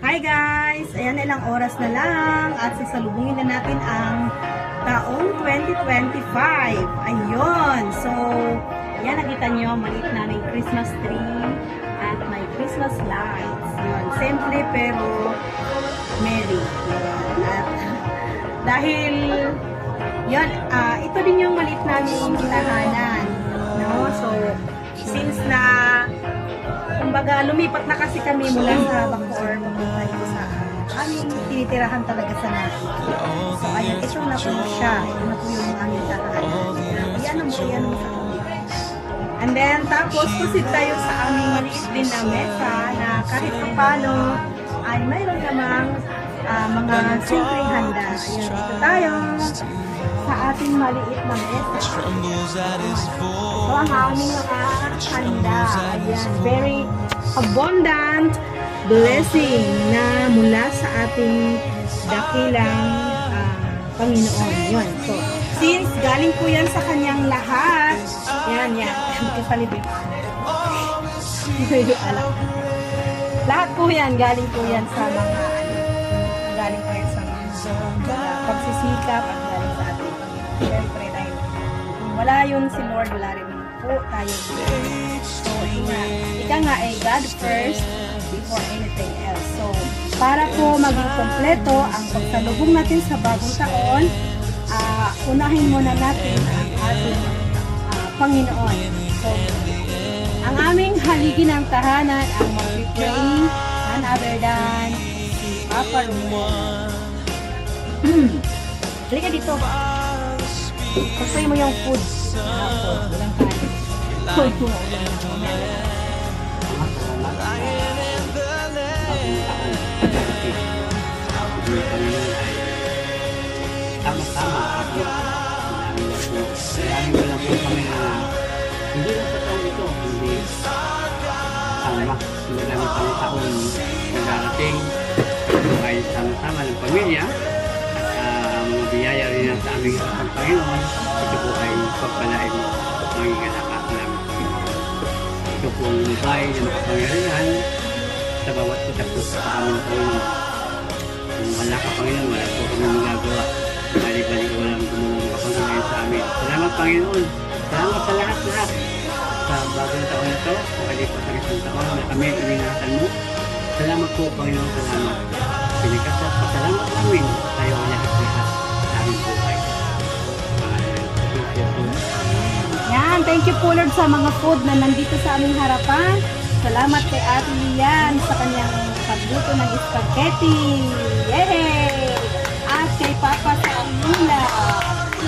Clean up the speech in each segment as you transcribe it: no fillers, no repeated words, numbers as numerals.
Hi guys! Ayan, ilang oras na lang at sasalubungin na natin ang taong 2025. Ayun! So, yan nakita nyo, maliit naming Christmas tree at may Christmas lights. Yun, simple pero merry. At dahil yun, ito din yung maliit naming tahanan. No? So, since na kumbaga, lumipat na kasi kami mula sa Bacoor papunta ito sa aming tinitirahan talaga sa natin. So, ayan, ito na po siya. Ito na po yung aming tahanan. Ayan ang sa kami. And then, tapos, pusit tayo sa aming maliit din na mesa na kahit paano ay mayroon namang mga simpleng handa. Ayan, dito tayo sa ating maliit na mesa. So, ang aming mga handa. Ayan, very abundant blessing na mula sa ating dakilang Panginoon. Yun. So, since galing po yan sa kanyang lahat, yan. Magkipalibig. Lahat po yan, galing po yan sa mga galing po yan sa mga pagsisikap at galing sa ating Panginoon. Siyempre, dahil kung wala yun si Lord, wala rin po tayo. So, ika nga ay God first before anything else. So, para po maging kompleto ang pagsalubong natin sa bagong taon, unahin muna natin ang ating Panginoon. So, ang aming haligi ng tahanan ang mag-pray none other than si Papa Rumon. Halika dito. Pagpray mo yung food. Walang kanin. Food mo. Tama-tama ako. Maraming lang po kami na hindi lang sa taon ito, hindi sama. Hindi namin taon na darating. Kahit sama-sama ng pamilya. Mga biyaya rin sa aming Panginoon. Ito po ay pagpalain mo maging anak namin. Ito po ang bahay na makapangyarihan sa bawat kitapos sa aming Panginoon. Kung wala ka Panginoon, wala po kami magagawa. Balik-balik walang gumulong kapangyarihan sa amin. Salamat Panginoon. Salamat sa lahat-lahat. Sa bagong taon na ito, o kalipas ang isang taon na kami iningatan mo. Salamat po Panginoon. Salamat. Pinikas at pasalamat namin tayo ang lahat-lahat sa aming buhay. Yan, thank you po Lord sa mga food na nandito sa aming harapan. Salamat kay Ate Lian sa kanyang pagluto ng spaghetti. Yay! At kay Papa sa umula.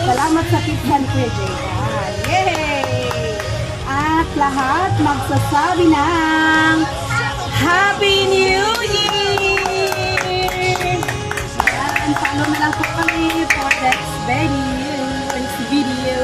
Salamat sa pizza ni Kuya Jaydan. Yay! At lahat magsasabi ng Happy New Year! Yan, follow na lang po kami for next video.